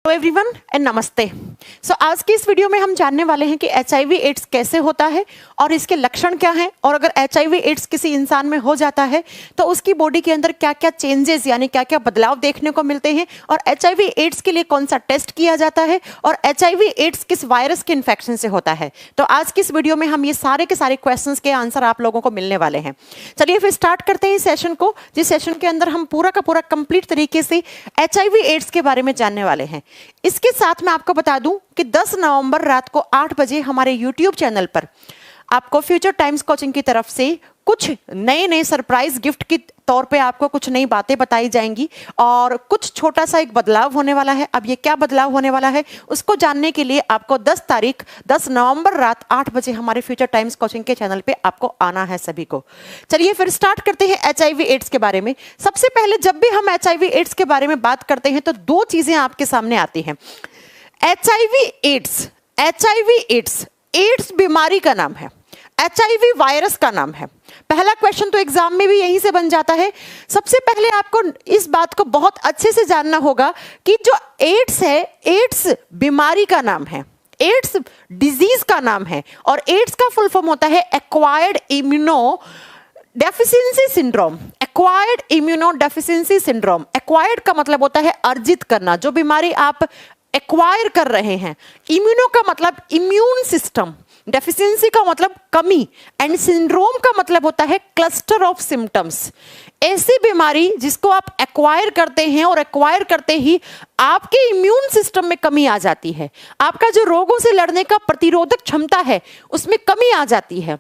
Hello everyone and नमस्ते। आज की इस वीडियो में हम जानने वाले हैं कि एचआईवी एड्स कैसे होता है और इसके लक्षण क्या हैं, और अगर एचआईवी एड्स किसी इंसान में हो जाता है तो उसकी बॉडी के अंदर क्या क्या चेंजेस यानी क्या क्या बदलाव देखने को मिलते हैं, और एचआईवी एड्स के लिए कौन सा टेस्ट किया जाता है, और एचआईवी एड्स किस वायरस के इन्फेक्शन से होता है। तो आज की इस वीडियो में हम ये सारे के सारे क्वेश्चंस के आंसर आप लोगों को मिलने वाले हैं। चलिए फिर स्टार्ट करते हैं इस सेशन को, जिस सेशन के अंदर हम पूरा का पूरा कंप्लीट तरीके से एचआईवी एड्स के बारे में जानने वाले हैं। इसके साथ मैं आपको बता दूं कि 10 नवंबर रात को 8 बजे हमारे YouTube चैनल पर आपको फ्यूचर टाइम्स कोचिंग की तरफ से कुछ नए सरप्राइज गिफ्ट के तौर पे आपको कुछ नई बातें बताई जाएंगी और कुछ छोटा सा एक बदलाव होने वाला है। अब ये क्या बदलाव होने वाला है उसको जानने के लिए आपको 10 नवंबर रात 8 बजे हमारे फ्यूचर टाइम्स कोचिंग के चैनल पे आपको आना है सभी को। चलिए फिर स्टार्ट करते हैं एचआईवी एड्स के बारे में। सबसे पहले जब भी हम एचआईवी एड्स के बारे में बात करते हैं तो दो चीजें आपके सामने आती हैं। एचआईवी एड्स एड्स बीमारी का नाम है, एचआईवी वायरस का नाम है। पहला क्वेश्चन तो एग्जाम में भी यहीं से बन जाता है। सबसे पहले आपको इस बात को बहुत अच्छे से जानना होगा कि जो एड्स है, एड्स बीमारी का नाम है, एड्स डिजीज का नाम है, और एड्स का फुल फॉर्म होता है acquired immuno deficiency syndrome. Acquired immuno deficiency syndrome, acquired का मतलब होता है अर्जित करना, जो बीमारी आप एक्वायर कर रहे हैं। इम्यूनो का मतलब इम्यून सिस्टम, डेफिशिएंसी का मतलब कमी, एंड सिंड्रोम का मतलब होता है क्लस्टर ऑफ सिम्टम्स। ऐसी बीमारी जिसको आप एक्वायर करते हैं और एक्वायर करते ही आपके इम्यून सिस्टम में कमी आ जाती है, आपका जो रोगों से लड़ने का प्रतिरोधक क्षमता है उसमें कमी आ जाती है,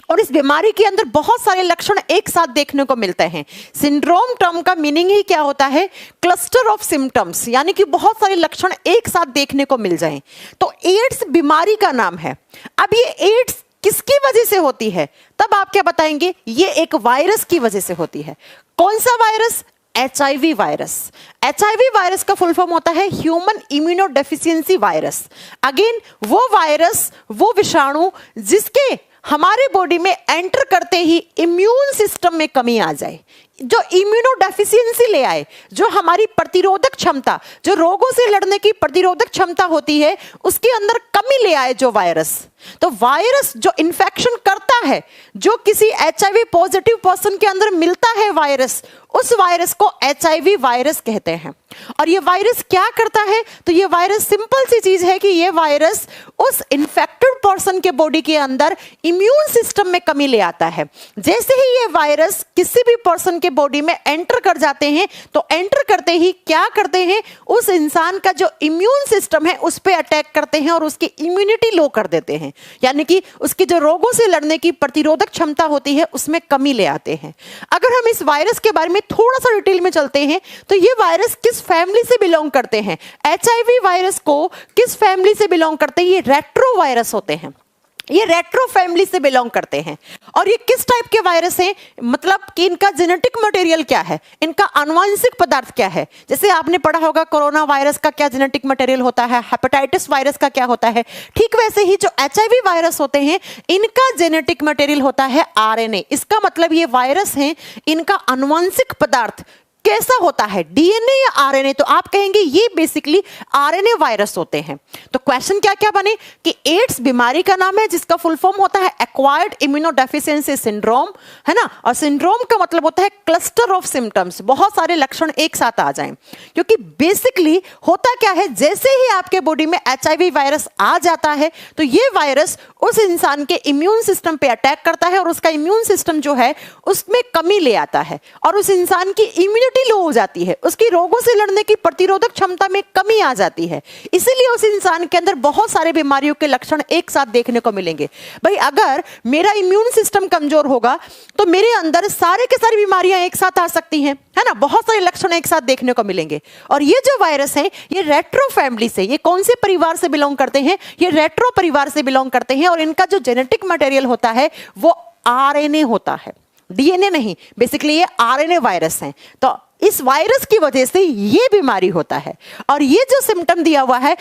और इस बीमारी के अंदर बहुत सारे लक्षण एक साथ देखने को मिलते हैं। सिंड्रोम टर्म का मीनिंग ही क्या होता है? क्लस्टर ऑफ सिम्टम्स, यानी कि बहुत सारे लक्षण एक साथ देखने को मिल जाएं। तो एड्स बीमारी का नाम है। अब ये एड्स किसकी वजह से होती है? तब आप क्या बताएंगे? ये एक वायरस की वजह से होती है। कौन सा virus? HIV virus. HIV virus का फुल फॉर्म होता है human immuno deficiency virus. Again वो वायरस, वो विषाणु जिसके हमारे बॉडी में एंटर करते ही इम्यून सिस्टम में कमी आ जाए, जो इम्यूनो डेफिशिएंसी ले आए, जो हमारी प्रतिरोधक क्षमता, जो रोगों से लड़ने की प्रतिरोधक क्षमता होती है, उसके अंदर कमी ले आए जो वायरस। तो वायरस जो इन्फेक्शन करता है, जो किसी एचआईवी पॉजिटिव पर्सन के अंदर मिलता है वायरस, उस वायरस को एचआईवी वायरस कहते हैं। और ये वायरस क्या करता है? तो ये वायरस सिंपल सी चीज है कि ये वायरस उस इन्फेक्टेड पर्सन के बॉडी के अंदर इम्यून सिस्टम में कमी ले आता है। जैसे ही ये वायरस किसी भी पर्सन के बॉडी में एंटर कर जाते हैं तो एंटर करते ही क्या करते हैं? उस इंसान का जो इम्यून सिस्टम है उस पर अटैक करते हैं और उसकी इम्यूनिटी लो कर देते हैं, यानी कि उसकी जो रोगों से लड़ने की प्रतिरोधक क्षमता होती है उसमें कमी ले आते हैं। अगर हम इस वायरस के बारे में थोड़ा सा डिटेल में चलते हैं तो ये वायरस किस फैमिली से बिलोंग करते हैं? एचआईवी वायरस को किस फैमिली से बिलोंग करते हैं? ये रेट्रो वायरस होते हैं, ये रेट्रो फैमिली से बिलोंग करते हैं। और ये किस टाइप के वायरस हैं? मतलब कि इनका जेनेटिक मटेरियल क्या है, इनका आनुवंशिक पदार्थ क्या है। जैसे आपने पढ़ा होगा कोरोना वायरस का क्या जेनेटिक मटेरियल होता है, हेपेटाइटिस वायरस का क्या होता है, ठीक वैसे ही जो एचआईवी वायरस होते हैं इनका जेनेटिक मटेरियल होता है आरएनए। इसका मतलब ये वायरस हैं, इनका आनुवंशिक पदार्थ कैसा होता है, डीएनए या आरएनए? तो आप कहेंगे ये बेसिकली आरएनए वायरस होते हैं। तो क्वेश्चन क्या क्या बने कि एड्स बीमारी का नाम है जिसका फुल फॉर्म होता है एक्वायर्ड इम्यूनो डेफिशिएंसी सिंड्रोम, है ना, और सिंड्रोम का मतलब होता है क्लस्टर ऑफ सिम्टम्स, बहुत सारे लक्षण एक साथ आ जाएं। क्योंकि बेसिकली होता क्या है, जैसे ही आपके बॉडी में एचआईवी वायरस आ जाता है तो ये वायरस उस इंसान के इम्यून सिस्टम पे अटैक करता है और उसका इम्यून सिस्टम जो है उसमें कमी ले आता है और उस इंसान की इम्यूनिटी लो हो जाती है, उसकी रोगों से लड़ने की प्रतिरोधक क्षमता में कमी आ जाती है। इसीलिए उस इंसान के अंदर बहुत सारे बीमारियों के लक्षण एक साथ देखने को मिलेंगे। भाई अगर मेरा इम्यून सिस्टम कमजोर होगा तो मेरे अंदर सारे के सारी बीमारियां एक साथ आ सकती हैं, है ना, बहुत सारे लक्षण एक साथ देखने को मिलेंगे। और ये जो वायरस है ये रेट्रो फैमिली से, ये कौन से परिवार से बिलोंग करते हैं? ये रेट्रो परिवार से बिलोंग करते हैं, और इनका जो जेनेटिक मटेरियल होता है वो आरएनए होता है, डीएनए नहीं। बेसिकली ये आरएनए वायरस हैं। तो इस वायरस की वजह से ये बीमारी होता है। और ये जो सिम्टम दिया हुआ है,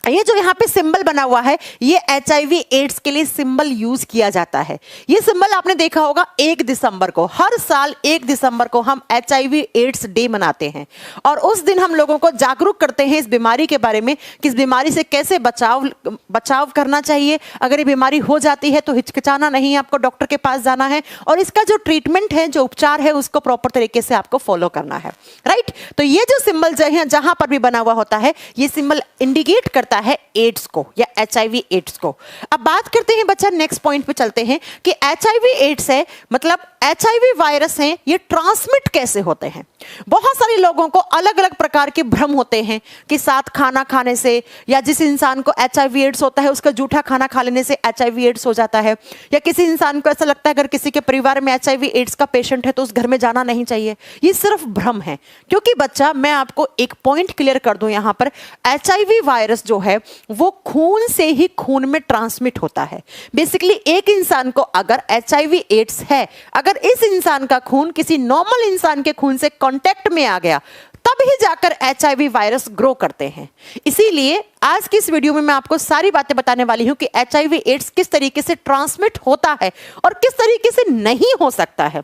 ये जो यहाँ पे सिंबल बना हुआ है, ये HIV एड्स के लिए सिंबल यूज किया जाता है। ये सिंबल आपने देखा होगा 1 दिसंबर को, हर साल 1 दिसंबर को हम HIV एड्स डे मनाते हैं और उस दिन हम लोगों को जागरूक करते हैं इस बीमारी के बारे में कि इस बीमारी से कैसे बचाव करना चाहिए। अगर ये बीमारी हो जाती है तो हिचकिचाना नहीं, आपको डॉक्टर के पास जाना है और इसका जो ट्रीटमेंट है, जो उपचार है, उसको प्रॉपर तरीके से आपको फॉलो करना है, राइट। तो ये जो सिंबल जहां पर भी बना हुआ होता है, ये सिंबल इंडिकेट करता है एड्स को या HIV एड्स को। अब बात करते हैं बच्चा, नेक्स्ट पॉइंट पे चलते हैं कि HIV एड्स है, मतलब HIV वायरस है, ये ट्रांसमिट कैसे होते हैं। बहुत सारे लोगों को अलग अलग प्रकार के भ्रम होते हैं कि साथ खाना खाने से या जिस इंसान को HIV एड्स होता है उसका जूठा खाना खा लेने से HIV एड्स हो जाता है, या किसी इंसान को ऐसा लगता है अगर किसी के परिवार में HIV एड्स का पेशेंट है तो उस घर में जाना नहीं चाहिए। ये सिर्फ भ्रम है, क्योंकि बच्चा मैं आपको एक पॉइंट क्लियर कर दूं, यहां पर HIV वायरस जो है वो खून से ही खून में ट्रांसमिट होता है। बेसिकली एक इंसान को अगर HIV एड्स है, अगर इस इंसान का खून किसी नॉर्मल इंसान के खून से कांटेक्ट में आ गया तब ही जाकर HIV वायरस ग्रो करते हैं। इसीलिए आज की इस वीडियो में मैं आपको सारी बातें बताने वाली हूं कि HIV एड्स किस तरीके से ट्रांसमिट होता है और किस तरीके से नहीं हो सकता है।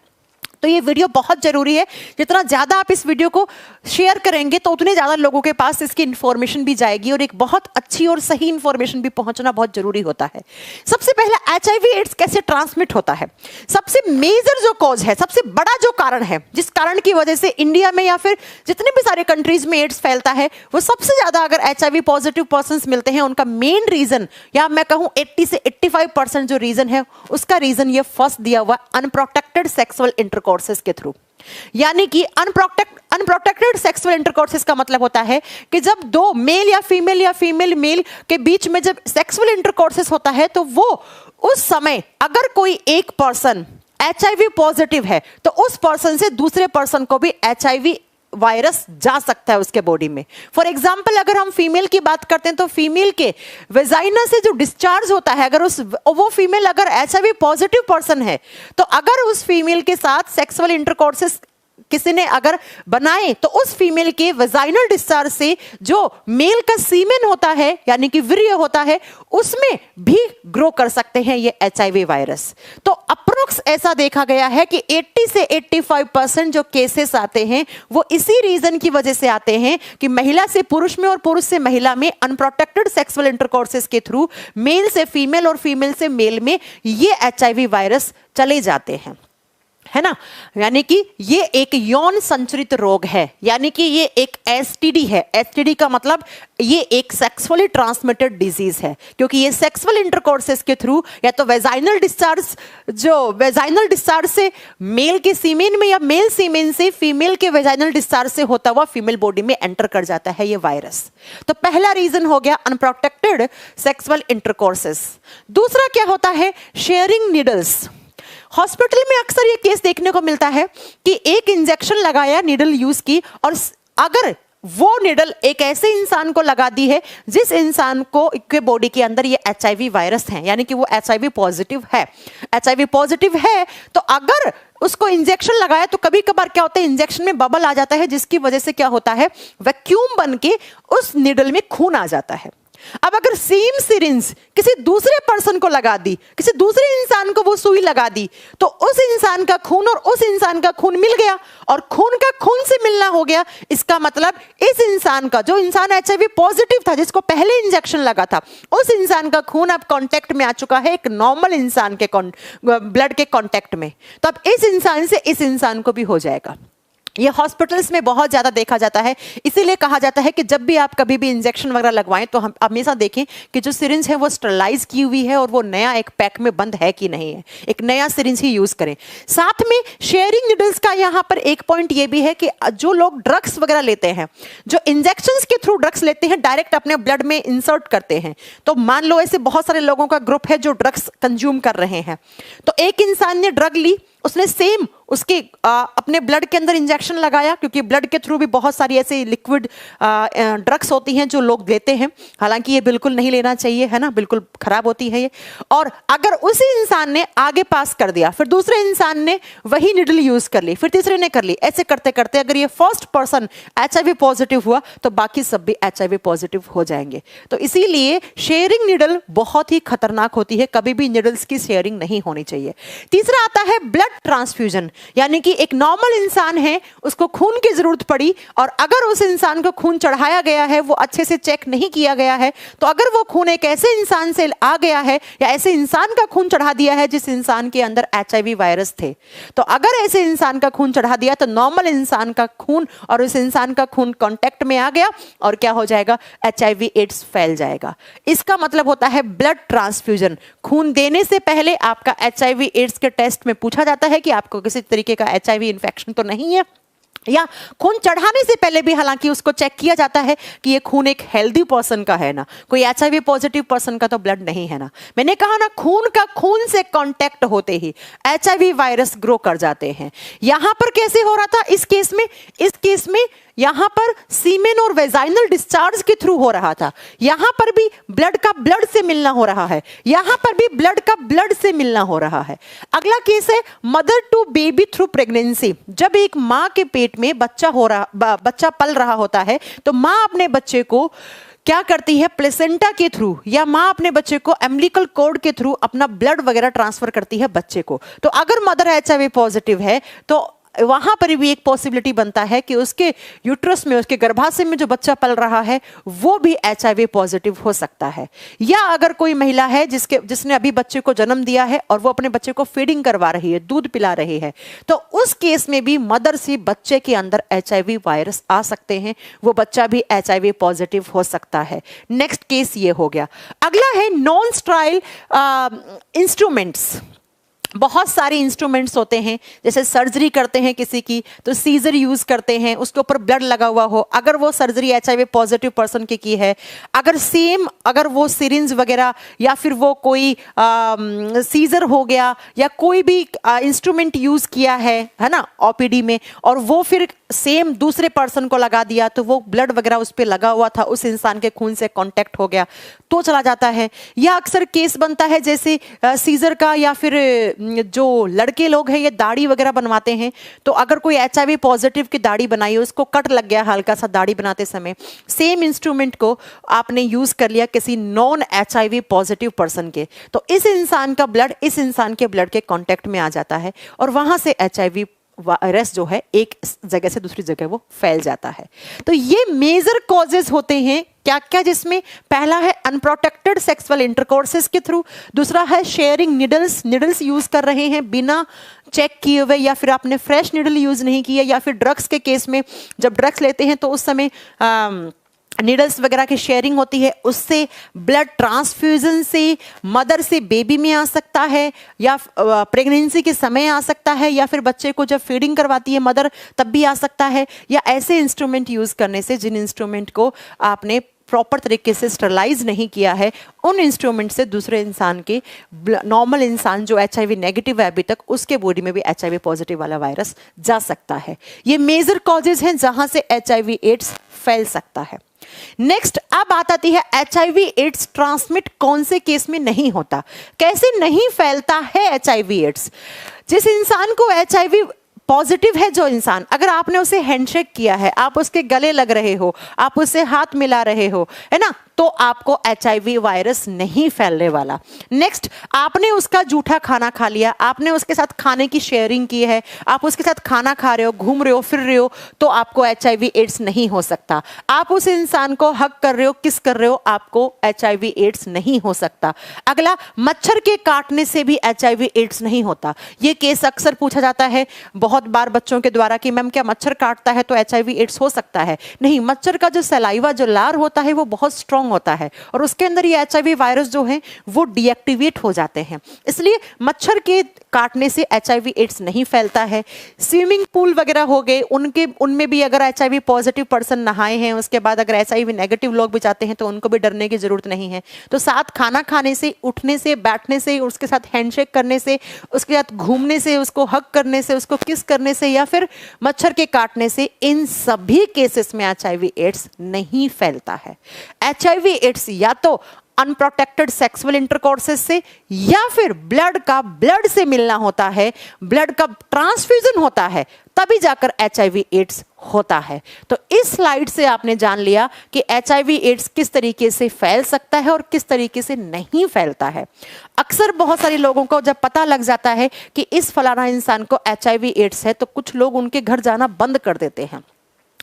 तो ये वीडियो बहुत जरूरी है, जितना ज्यादा आप इस वीडियो को शेयर करेंगे तो उतने ज्यादा लोगों के पास इसकी इंफॉर्मेशन भी जाएगी और एक बहुत अच्छी और सही इंफॉर्मेशन भी पहुंचना बहुत जरूरी होता है। सबसे पहले HIV एड्स कैसे ट्रांसमिट होता है। सबसे मेजर जो कॉज है, सबसे बड़ा जो कारण है, जिस कारण की वजह से इंडिया में या फिर जितने भी सारे कंट्रीज में एड्स फैलता है, वो सबसे ज्यादा अगर HIV पॉजिटिव पर्संस मिलते हैं, उनका मेन रीजन या मैं कहूं 80 से 85% जो रीजन है, उसका रीजन ये फर्स्ट दिया हुआ अनप्रोटेक्टेड सेक्सुअल इंटरकोर्स के थ्रू। यानी कि अनप्रोटेक्टेड सेक्सुअल इंटरकोर्सेस का मतलब होता है कि जब दो मेल या फीमेल मेल के बीच में जब सेक्सुअल इंटरकोर्सेस होता है तो वो उस समय अगर कोई एक पर्सन HIV पॉजिटिव है तो उस पर्सन से दूसरे पर्सन को भी HIV वायरस जा सकता है उसके बॉडी में। फॉर एग्जाम्पल अगर हम फीमेल की बात करते हैं तो फीमेल के वेजाइना से जो डिस्चार्ज होता है, अगर वो फीमेल अगर HIV पॉजिटिव पर्सन है तो अगर उस फीमेल के साथ सेक्सुअल इंटरकोर्सेस किसी ने अगर बनाए तो उस फीमेल के वेजाइनल डिस्चार्ज से जो मेल का सीमेन होता है यानी कि वीर्य होता है उसमें भी ग्रो कर सकते हैं ये HIV वायरस। तो अप्रोक्स ऐसा देखा गया है कि 80 से 85% जो केसेस आते हैं वो इसी रीजन की वजह से आते हैं कि महिला से पुरुष में और पुरुष से महिला में अनप्रोटेक्टेड सेक्सुअल इंटरकोर्सेस के थ्रू मेल से फीमेल और फीमेल से मेल में ये HIV वायरस चले जाते हैं, है ना। यानी कि ये एक यौन संचरित रोग है, यानी कि ये एक STD है। STD का मतलब ये एक सेक्सुअली ट्रांसमिटेड डिजीज है, क्योंकि ये सेक्सुअल इंटरकोर्सेस के थ्रू या तो वेजाइनल डिस्चार्ज से मेल के सीमेन में या मेल सीमेन से फीमेल के वेजाइनल डिस्चार्ज से होता हुआ फीमेल बॉडी में एंटर कर जाता है ये वायरस। तो पहला रीजन हो गया अनप्रोटेक्टेड सेक्सुअल इंटरकोर्सेस। दूसरा क्या होता है, शेयरिंग नीडल्स। हॉस्पिटल में अक्सर ये केस देखने को मिलता है कि एक इंजेक्शन लगाया, नीडल यूज की, और अगर वो नीडल एक ऐसे इंसान को लगा दी है जिस इंसान को के बॉडी के अंदर ये HIV वायरस है, यानी कि वो HIV पॉजिटिव है। HIV पॉजिटिव है तो अगर उसको इंजेक्शन लगाया तो कभी कभार क्या होता है, इंजेक्शन में बबल आ जाता है, जिसकी वजह से क्या होता है, वैक्यूम बन के उस नीडल में खून आ जाता है। अब अगर सेम सिरिंज किसी दूसरे पर्सन को लगा दी, किसी दूसरे इंसान को वो सुई लगा दी, तो उस इंसान का खून और उस इंसान का खून मिल गया और खून का खून से मिलना हो गया। इसका मतलब इस इंसान का, जो इंसान HIV पॉजिटिव था जिसको पहले इंजेक्शन लगा था, उस इंसान का खून अब कांटेक्ट में आ चुका है एक नॉर्मल इंसान के ब्लड के कांटेक्ट में, तो अब इस इंसान से इस इंसान को भी हो जाएगा। ये हॉस्पिटल्स में बहुत ज्यादा देखा जाता है, इसीलिए कहा जाता है कि जब भी आप कभी भी इंजेक्शन वगैरह लगवाएं तो हम हमेशा देखें कि जो सिरिंज है वो स्टरलाइज की हुई है और वो नया एक पैक में बंद है कि नहीं है, एक नया सिरिंज ही यूज करें। साथ में शेयरिंग नीडल्स का यहाँ पर एक पॉइंट ये भी है कि जो लोग ड्रग्स वगैरह लेते हैं, जो इंजेक्शन के थ्रू ड्रग्स लेते हैं, डायरेक्ट अपने ब्लड में इंसर्ट करते हैं, तो मान लो ऐसे बहुत सारे लोगों का ग्रुप है जो ड्रग्स कंज्यूम कर रहे हैं, तो एक इंसान ने ड्रग ली, उसने सेम उसके अपने ब्लड के अंदर इंजेक्शन लगाया, क्योंकि ब्लड के थ्रू भी बहुत सारी ऐसी लिक्विड ड्रग्स होती हैं जो लोग लेते हैं, हालांकि ये बिल्कुल नहीं लेना चाहिए, है ना, बिल्कुल खराब होती है ये। और अगर उसी इंसान ने आगे पास कर दिया, फिर दूसरे इंसान ने वही निडल यूज कर ली, फिर तीसरे ने कर ली, ऐसे करते करते अगर ये फर्स्ट पर्सन HIV पॉजिटिव हुआ तो बाकी सब भी HIV पॉजिटिव हो जाएंगे। तो इसीलिए शेयरिंग निडल बहुत ही खतरनाक होती है, कभी भी निडल्स की शेयरिंग नहीं होनी चाहिए। तीसरा आता है ब्लड ट्रांसफ्यूजन, यानी कि एक नॉर्मल इंसान है, उसको खून की जरूरत पड़ी और अगर उस इंसान को खून चढ़ाया गया है, वो अच्छे से चेक नहीं किया गया है, तो अगर वो खून एक ऐसे इंसान से आ गया है या ऐसे इंसान का खून चढ़ा दिया है जिस इंसान के अंदर HIV वायरस थे, तो अगर ऐसे इंसान का खून चढ़ा दिया तो नॉर्मल इंसान का खून और उस इंसान का खून कांटेक्ट में आ गया और क्या हो जाएगा, HIV एड्स फैल जाएगा। इसका मतलब होता है ब्लड ट्रांसफ्यूजन। खून देने से पहले आपका HIV एड्स के टेस्ट में पूछा जाता है कि आपको किसी तरीके का HIV इन्फेक्शन तो नहीं है, या खून चढ़ाने से पहले भी हालांकि उसको चेक किया जाता है कि ये खून एक हेल्दी पर्सन का है ना, कोई HIV पॉजिटिव पर्सन का तो ब्लड नहीं है ना। मैंने कहा ना, खून का खून से कांटेक्ट होते ही HIV वायरस ग्रो कर जाते हैं। यहां पर कैसे हो रहा था इस केस में यहां पर सीमेन और वेजाइनल डिस्चार्ज के थ्रू हो रहा था, यहां पर भी ब्लड का ब्लड से मिलना हो रहा है, यहां पर भी ब्लड का ब्लड से मिलना हो रहा है। अगला केस है mother to baby through pregnancy. जब एक मां के पेट में बच्चा पल रहा होता है तो मां अपने बच्चे को क्या करती है, प्लेसेंटा के थ्रू या मां अपने बच्चे को एम्बिलिकल कॉर्ड के थ्रू अपना ब्लड वगैरह ट्रांसफर करती है बच्चे को। तो अगर मदर HIV पॉजिटिव है तो वहां पर भी एक पॉसिबिलिटी बनता है कि उसके यूट्रस में, उसके गर्भाशय में जो बच्चा पल रहा है वो भी HIV पॉजिटिव हो सकता है। या अगर कोई महिला है जिसने अभी बच्चे को जन्म दिया है और वो अपने बच्चे को फीडिंग करवा रही है, दूध पिला रही है, तो उस केस में भी मदर से बच्चे के अंदर HIV वायरस आ सकते हैं, वो बच्चा भी HIV पॉजिटिव हो सकता है। नेक्स्ट केस ये हो गया। अगला है नॉन स्टेराइल इंस्ट्रूमेंट्स। बहुत सारे इंस्ट्रूमेंट्स होते हैं, जैसे सर्जरी करते हैं किसी की तो सीजर यूज करते हैं, उसके ऊपर ब्लड लगा हुआ हो, अगर वो सर्जरी HIV पॉजिटिव पर्सन की है, अगर वो सिरिंज वगैरह या फिर वो कोई सीजर हो गया या कोई भी इंस्ट्रूमेंट यूज किया है ना OPD में, और वो फिर सेम दूसरे पर्सन को लगा दिया तो वो ब्लड वगैरह उस पर लगा हुआ था, उस इंसान के खून से कांटेक्ट हो गया तो चला जाता है। या अक्सर केस बनता है जैसे सीजर का, या फिर जो लड़के लोग हैं ये दाढ़ी वगैरह बनवाते हैं, तो अगर कोई HIV पॉजिटिव की दाढ़ी बनाई, उसको कट लग गया हल्का सा दाढ़ी बनाते समय, सेम इंस्ट्रूमेंट को आपने यूज कर लिया किसी नॉन HIV पॉजिटिव पर्सन के, तो इस इंसान का ब्लड इस इंसान के ब्लड के कांटेक्ट में आ जाता है और वहां से HIV वायरस जो है एक जगह से दूसरी जगह वो फैल जाता है। तो ये मेजर कॉजेज होते हैं क्या क्या, जिसमें पहला है अनप्रोटेक्टेड सेक्सुअल इंटरकोर्सेस के थ्रू, दूसरा है शेयरिंग निडल्स यूज कर रहे हैं बिना चेक किए हुए, या फिर आपने फ्रेश निडल यूज नहीं किया, या फिर ड्रग्स के केस में जब ड्रग्स लेते हैं तो उस समय नीडल्स वगैरह की शेयरिंग होती है, उससे ब्लड ट्रांसफ्यूजन से मदर से बेबी में आ सकता है, या प्रेगनेंसी के समय आ सकता है, या फिर बच्चे को जब फीडिंग करवाती है मदर तब भी आ सकता है, या ऐसे इंस्ट्रूमेंट यूज करने से जिन इंस्ट्रूमेंट को आपने प्रॉपर तरीके से स्टरलाइज नहीं किया है, उन इंस्ट्रूमेंट से दूसरे इंसान के नॉर्मल इंसान जो HIV नेगेटिव है अभी तक, उसके बॉडी में भी HIV पॉजिटिव वाला वायरस जा सकता है। ये मेजर कॉजेज हैं जहां से HIV एड्स फैल सकता है। नेक्स्ट अब बात आती है HIV एड्स ट्रांसमिट कौन से केस में नहीं होता, कैसे नहीं फैलता है HIV एड्स। जिस इंसान को HIV पॉजिटिव है, जो इंसान, अगर आपने उसे हैंडशेक किया है, आप उसके गले लग रहे हो, आप उससे हाथ मिला रहे हो, है ना, तो आपको HIV वायरस नहीं फैलने वाला। नेक्स्ट, आपने उसका जूठा खाना खा लिया, आपने उसके साथ खाने की शेयरिंग की है, आप उसके साथ खाना खा रहे हो, घूम रहे हो, फिर रहे हो, तो आपको HIV एड्स नहीं हो सकता। आप उस इंसान को हग कर रहे हो, किस कर रहे हो, आपको HIV एड्स नहीं हो सकता। अगला, मच्छर के काटने से भी HIV एड्स नहीं होता। ये केस अक्सर पूछा जाता है बहुत बार बच्चों के द्वारा कि मैम क्या मच्छर काटता है तो HIV एड्स हो सकता है? नहीं, मच्छर का जो सलाइवा, जो लार होता है वो बहुत स्ट्रांग होता है और उसके अंदर ये HIV वायरस जो है वो डीएक्टिवेट हो जाते हैं। इसलिए मच्छर के काटने से HIV एड्स नहीं फैलता है। स्विमिंग पूल वगैरह हो गए, उनमें भी अगर HIV पॉजिटिव पर्सन नहाए हैं, उसके बाद अगर HIV नेगेटिव लोग भी जाते हैं तो उनको भी डरने की जरूरत नहीं है। तो साथ खाना खाने से, उठने से, बैठने से, उसके साथ हैंडशेक करने से, उसके साथ घूमने से, उसको हग करने से, उसको किस करने से या फिर मच्छर के काटने से, इन सभी केसेस में HIV एड्स नहीं फैलता है। HIV एड्स या तो अनप्रोटेक्टेड सेक्सुअल इंटरकोर्सेस से या फिर ब्लड से मिलना होता है, ब्लड का ट्रांसफ्यूजन होता है, तभी जाकर HIV एड्स होता है। तो इस स्लाइड से आपने जान लिया कि HIV एड्स किस तरीके से फैल सकता है और किस तरीके से नहीं फैलता है। अक्सर बहुत सारे लोगों को जब पता लग जाता है कि इस फलाना इंसान को HIV एड्स है तो कुछ लोग उनके घर जाना बंद कर देते हैं।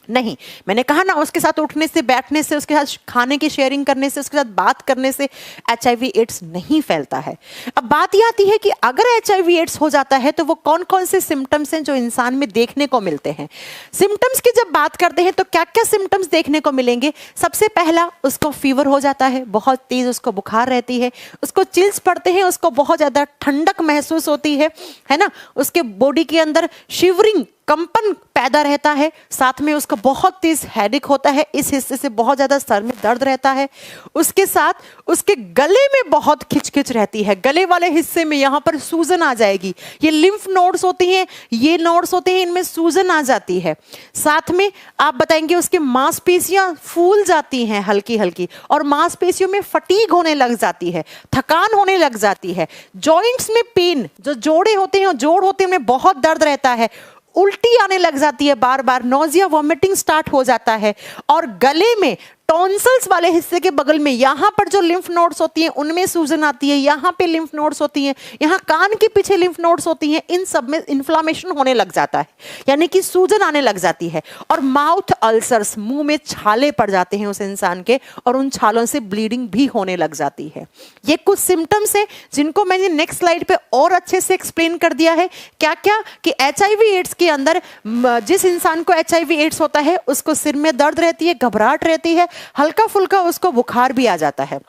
नहीं, मैंने कहा ना, उसके साथ उठने से, बैठने से, उसके साथ खाने की शेयरिंग करने से, उसके साथ बात करने से HIV एड्स नहीं फैलता है। अब बात यह आती है कि अगर HIV एड्स हो जाता है तो वो कौन कौन से सिम्टम्स हैं जो इंसान में देखने को मिलते हैं। सिम्टम्स की जब बात करते हैं तो क्या क्या सिम्टम्स देखने को मिलेंगे। सबसे पहला, उसको फीवर हो जाता है, बहुत तेज उसको बुखार रहती है, उसको चिल्स पड़ते हैं, उसको बहुत ज़्यादा ठंडक महसूस होती है ना, उसके बॉडी के अंदर शिवरिंग, कंपन पैदा रहता है, साथ में उसका बहुत तेज हेडेक होता है, इस हिस्से से बहुत ज्यादा सर में दर्द रहता है। उसके साथ उसके गले में बहुत खिचखिच रहती है, गले वाले हिस्से में यहाँ पर सूजन आ जाएगी। ये लिम्फ नोड्स होती हैं, ये नोड्स होते हैं, इनमें सूजन आ जाती है। साथ में आप बताएंगे उसकी मांसपेशियां फूल जाती हैं हल्की हल्की, और मांसपेशियों में फटीग होने लग जाती है, थकान होने लग जाती है। जॉइंट्स में पेन, जो जोड़े होते हैं, जोड़ होते हैं, उनमें बहुत दर्द रहता है, उल्टी आने लग जाती है बार बार, नोजिया, वॉमिटिंग स्टार्ट हो जाता है। और गले में टॉन्सिल्स वाले हिस्से के बगल में, यहाँ पर जो लिम्फ नोड्स होती हैं उनमें सूजन आती है, यहाँ पे लिम्फ नोड्स होती हैं, यहाँ कान के पीछे लिम्फ नोड्स होती हैं, इन सब में इन्फ्लामेशन होने लग जाता है, यानी कि सूजन आने लग जाती है। और माउथ अल्सर्स, मुंह में छाले पड़ जाते हैं उस इंसान के, और उन छालों से ब्लीडिंग भी होने लग जाती है। ये कुछ सिम्टम्स हैं जिनको मैंने नेक्स्ट स्लाइड पे और अच्छे से एक्सप्लेन कर दिया है। क्या क्या कि HIV एड्स के अंदर जिस इंसान को HIV एड्स होता है उसको सिर में दर्द रहती है, घबराहट रहती है, हल्का फुल्का उसको बुखार भी आ जाता है।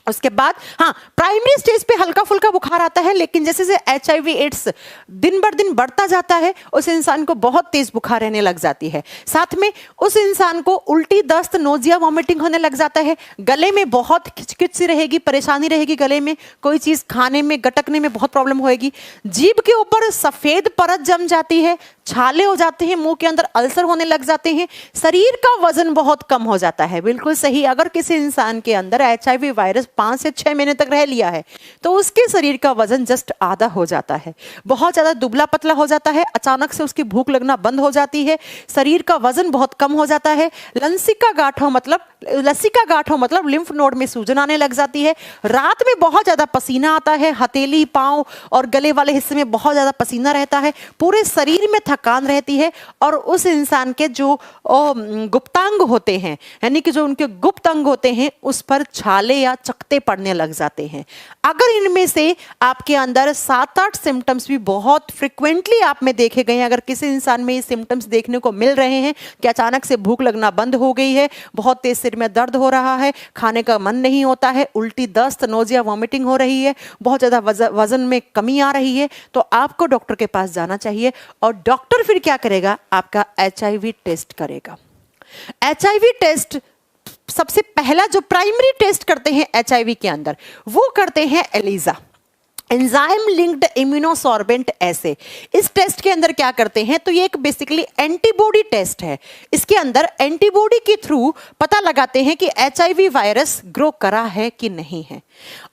उसके बाद हाँ, प्राइमरी स्टेज पे हल्का फुल्का बुखार आता है, लेकिन जैसे जैसे HIV एड्स दिन बर दिन बढ़ता जाता है उस इंसान को बहुत तेज बुखार रहने लग जाती है। साथ में उस इंसान को उल्टी, दस्त, नोजिया, वॉमिटिंग होने लग जाता है, गले में बहुत खिचखिच सी रहेगी, परेशानी रहेगी, गले में कोई चीज खाने में, गटकने में बहुत प्रॉब्लम होएगी, जीभ के ऊपर सफेद परत जम जाती है, छाले हो जाते हैं, मुंह के अंदर अल्सर होने लग जाते हैं, शरीर का वजन बहुत कम हो जाता है। बिल्कुल सही, अगर किसी इंसान के अंदर HIV वायरस 5 से 6 महीने तक रह लिया है तो उसके शरीर का वजन जस्ट आधा हो जाता है, बहुत ज्यादा दुबला पतला हो जाता है, अचानक से उसकी भूख लगना बंद हो जाती है, शरीर का वजन बहुत कम हो जाता है, लसिका गांठ हो मतलब लिम्फ नोड में सूजन आने लग जाती है, रात में बहुत ज्यादा पसीना आता है, हथेली, पांव और गले वाले हिस्से में बहुत ज्यादा पसीना रहता है, पूरे शरीर में थकान रहती है, और उस इंसान के जो गुप्तांग होते हैं, यानी कि जो उनके गुप्त अंग होते हैं, उस पर छाले या चकते पड़ने लग जाते हैं। अगर इनमें से आपके अंदर 7-8 सिम्टम्स भी बहुत फ्रिक्वेंटली आप में देखे गए हैं, अगर किसी इंसान में ये सिम्टम्स देखने को मिल रहे हैं कि अचानक से भूख लगना बंद हो गई है, बहुत तेज सिर में दर्द हो रहा है, खाने का मन नहीं होता है, उल्टी, दस्त, नोजिया, वॉमिटिंग हो रही है, बहुत ज्यादा वजन में कमी आ रही है, तो आपको डॉक्टर के पास जाना चाहिए। और डॉक्टर फिर क्या करेगा, आपका HIV टेस्ट करेगा। HIV टेस्ट सबसे पहला जो प्राइमरी टेस्ट करते हैं HIV के अंदर, वो करते हैं ELISA, एंजाइम लिंक्ड इम्यूनोसॉर्बेंट एसे। इस टेस्ट के अंदर क्या करते हैं, तो ये एक बेसिकली एंटीबॉडी टेस्ट है। इसके अंदर एंटीबॉडी के थ्रू पता लगाते हैं कि HIV वायरस ग्रो करा है कि नहीं है।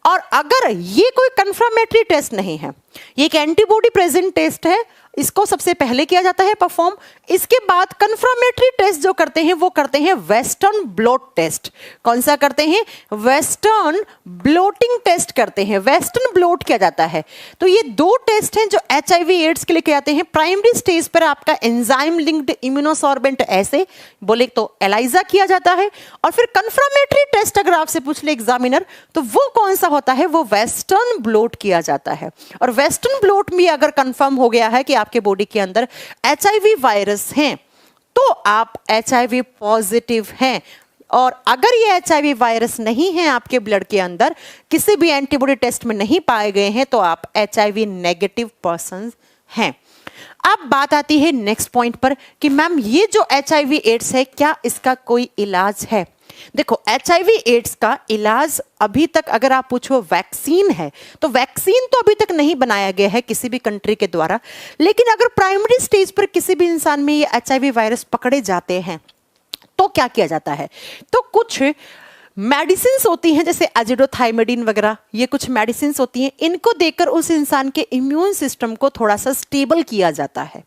और अगर ये कोई कंफर्मेटरी टेस्ट नहीं है, ये एक एंटीबॉडी प्रेजेंट टेस्ट है, इसको सबसे पहले किया जाता है परफॉर्म। इसके बाद कंफर्मेटरी टेस्ट जो करते हैं वो करते हैं वेस्टर्न ब्लोट टेस्ट। कौन सा करते हैं, वेस्टर्न ब्लोटिंग टेस्ट करते हैं, वेस्टर्न ब्लोट किया जाता है। तो ये 2 टेस्ट हैं जो HIV एड्स के लिए किए जाते हैं। प्राइमरी स्टेज पर आपका एंजाइम लिंक्ड इम्यूनोसॉर्बेंट ऐसे बोले तो ELISA किया जाता है, और फिर कंफर्मेटरी टेस्ट अगर आपसे पूछ ले एग्जामिनर तो वो कौन सा होता है, वो वेस्टर्न ब्लोट किया जाता है। और वेस्टर्न ब्लोट में अगर कंफर्म हो गया है कि आपके बॉडी के अंदर HIV वायरस हैं तो आप HIV पॉजिटिव हैं, और अगर ये HIV वायरस नहीं है आपके ब्लड के अंदर, किसी भी एंटीबॉडी टेस्ट में नहीं पाए गए हैं, तो आप HIV नेगेटिव पर्सन हैं। अब बात आती है नेक्स्ट पॉइंट पर कि मैम ये जो HIV एड्स है, क्या इसका कोई इलाज है? देखो, HIV एड्स का इलाज अभी तक अगर आप पूछो वैक्सीन है, तो वैक्सीन तो अभी तक नहीं बनाया गया है किसी भी कंट्री के द्वारा। लेकिन अगर प्राइमरी स्टेज पर किसी भी इंसान में ये HIV वायरस पकड़े जाते हैं तो क्या किया जाता है? तो कुछ मेडिसिन्स होती हैं, जैसे एजिडोथाइमिडीन वगैरह, ये कुछ मेडिसिन्स होती हैं, इनको देकर उस इंसान के इम्यून सिस्टम को थोड़ा सा स्टेबल किया जाता है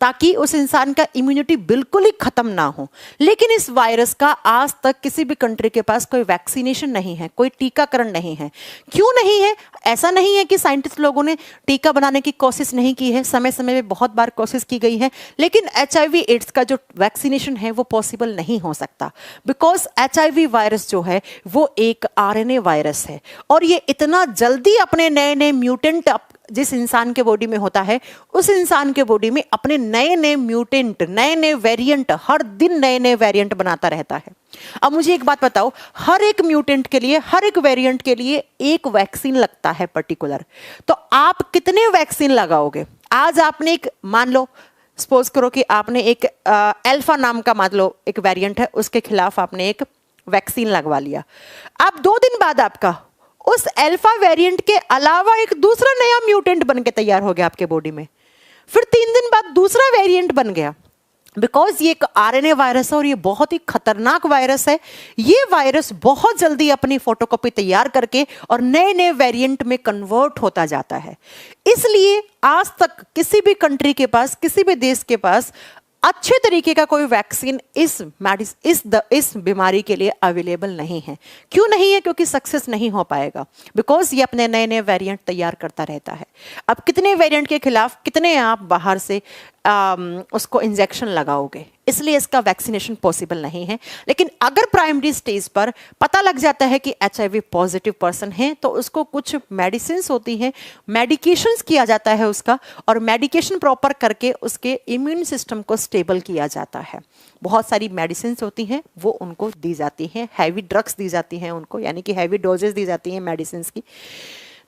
ताकि उस इंसान का इम्यूनिटी बिल्कुल ही खत्म ना हो। लेकिन इस वायरस का आज तक किसी भी कंट्री के पास कोई वैक्सीनेशन नहीं है, कोई टीकाकरण नहीं है। क्यों नहीं है? ऐसा नहीं है कि साइंटिस्ट लोगों ने टीका बनाने की कोशिश नहीं की है, समय समय में बहुत बार कोशिश की गई है, लेकिन HIV एड्स का जो वैक्सीनेशन है वो पॉसिबल नहीं हो सकता, बिकॉज HIV वायरस जो है वो एक RNA वायरस है और ये इतना जल्दी अपने नए नए म्यूटेंट जिस इंसान के बॉडी में होता है, उस इंसान के बॉडी में अपने नए नए म्यूटेंट, नए नए वेरिएंट, हर दिन नए नए वेरिएंट बनाता रहता है। अब मुझे एक बात बताओ, हर एक म्यूटेंट के लिए, हर एक वेरिएंट के लिए एक वैक्सीन लगता है पर्टिकुलर, तो आप कितने वैक्सीन लगाओगे? आज आपने एक, मान लो सपोज करो कि आपने एक अल्फा नाम का, मान लो एक वेरिएंट है, उसके खिलाफ आपने एक वैक्सीन लगवा लिया। अब 2 दिन बाद आपका उस अल्फा वेरिएंट के अलावा एक दूसरा नया म्यूटेंट बन के तैयार हो गया आपके बॉडी में, फिर 3 दिन बाद दूसरा वेरिएंट बन गया, बिकॉज ये एक RNA वायरस है और ये बहुत ही खतरनाक वायरस है। ये वायरस बहुत जल्दी अपनी फोटोकॉपी तैयार करके और नए नए वेरिएंट में कन्वर्ट होता जाता है। इसलिए आज तक किसी भी कंट्री के पास, किसी भी देश के पास अच्छे तरीके का कोई वैक्सीन इस बीमारी के लिए अवेलेबल नहीं है। क्यों नहीं है? क्योंकि सक्सेस नहीं हो पाएगा, बिकॉज ये अपने नए नए वेरिएंट तैयार करता रहता है। अब कितने वेरिएंट के खिलाफ कितने आप बाहर से उसको इंजेक्शन लगाओगे, इसलिए इसका वैक्सीनेशन पॉसिबल नहीं है। लेकिन अगर प्राइमरी स्टेज पर पता लग जाता है कि HIV पॉजिटिव पर्सन है, तो उसको कुछ मेडिसिन्स होती हैं, मेडिकेशंस किया जाता है उसका, और मेडिकेशन प्रॉपर करके उसके इम्यून सिस्टम को स्टेबल किया जाता है। बहुत सारी मेडिसिन्स होती हैं, वो उनको दी जाती हैं, हैवी ड्रग्स दी जाती हैं उनको, यानी कि हैवी डोजेस दी जाती हैं मेडिसिन्स की।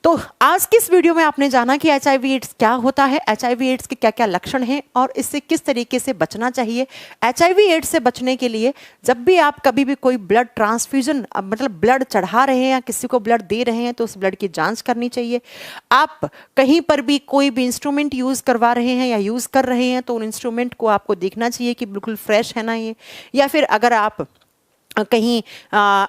तो आज की इस वीडियो में आपने जाना कि HIV एड्स क्या होता है, HIV एड्स के क्या क्या लक्षण हैं और इससे किस तरीके से बचना चाहिए। HIV एड्स से बचने के लिए जब भी आप कभी भी कोई ब्लड ट्रांसफ्यूजन, मतलब ब्लड चढ़ा रहे हैं या किसी को ब्लड दे रहे हैं, तो उस ब्लड की जांच करनी चाहिए। आप कहीं पर भी कोई भी इंस्ट्रूमेंट यूज़ करवा रहे हैं या यूज़ कर रहे हैं, तो उन इंस्ट्रूमेंट को आपको देखना चाहिए कि बिल्कुल फ्रेश है ना ये, या फिर अगर आप कहीं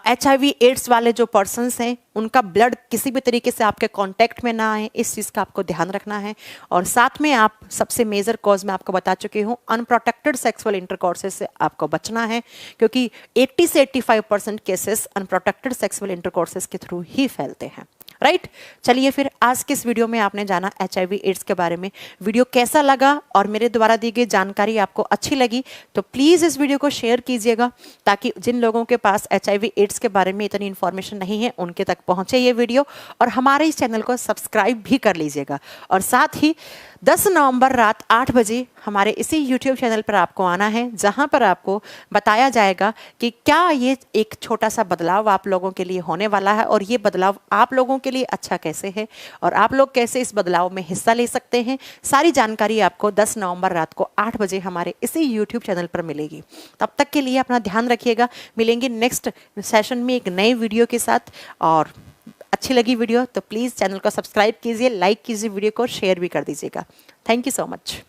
HIV एड्स वाले जो पर्सन्स हैं उनका ब्लड किसी भी तरीके से आपके कांटेक्ट में ना आए, इस चीज़ का आपको ध्यान रखना है। और साथ में आप सबसे मेजर कॉज मैं आपको बता चुकी हूँ, अनप्रोटेक्टेड सेक्सुअल इंटरकोर्सेस से आपको बचना है, क्योंकि 80 से 85% केसेस अनप्रोटेक्टेड सेक्सुअल इंटरकोर्सेस के थ्रू ही फैलते हैं। राइट, चलिए फिर आज के इस वीडियो में आपने जाना HIV एड्स के बारे में। वीडियो कैसा लगा और मेरे द्वारा दी गई जानकारी आपको अच्छी लगी तो प्लीज़ इस वीडियो को शेयर कीजिएगा, ताकि जिन लोगों के पास HIV एड्स के बारे में इतनी इन्फॉर्मेशन नहीं है उनके तक पहुंचे ये वीडियो। और हमारे इस चैनल को सब्सक्राइब भी कर लीजिएगा। और साथ ही 10 नवंबर रात 8 बजे हमारे इसी YouTube चैनल पर आपको आना है, जहां पर आपको बताया जाएगा कि क्या ये एक छोटा सा बदलाव आप लोगों के लिए होने वाला है और ये बदलाव आप लोगों के लिए अच्छा कैसे है और आप लोग कैसे इस बदलाव में हिस्सा ले सकते हैं। सारी जानकारी आपको 10 नवंबर रात को 8 बजे हमारे इसी YouTube चैनल पर मिलेगी। तब तक के लिए अपना ध्यान रखिएगा। मिलेंगे नेक्स्ट सेशन में एक नई वीडियो के साथ। और अच्छी लगी वीडियो तो प्लीज़ चैनल को सब्सक्राइब कीजिए, लाइक कीजिए, वीडियो को शेयर भी कर दीजिएगा। Thank you so much.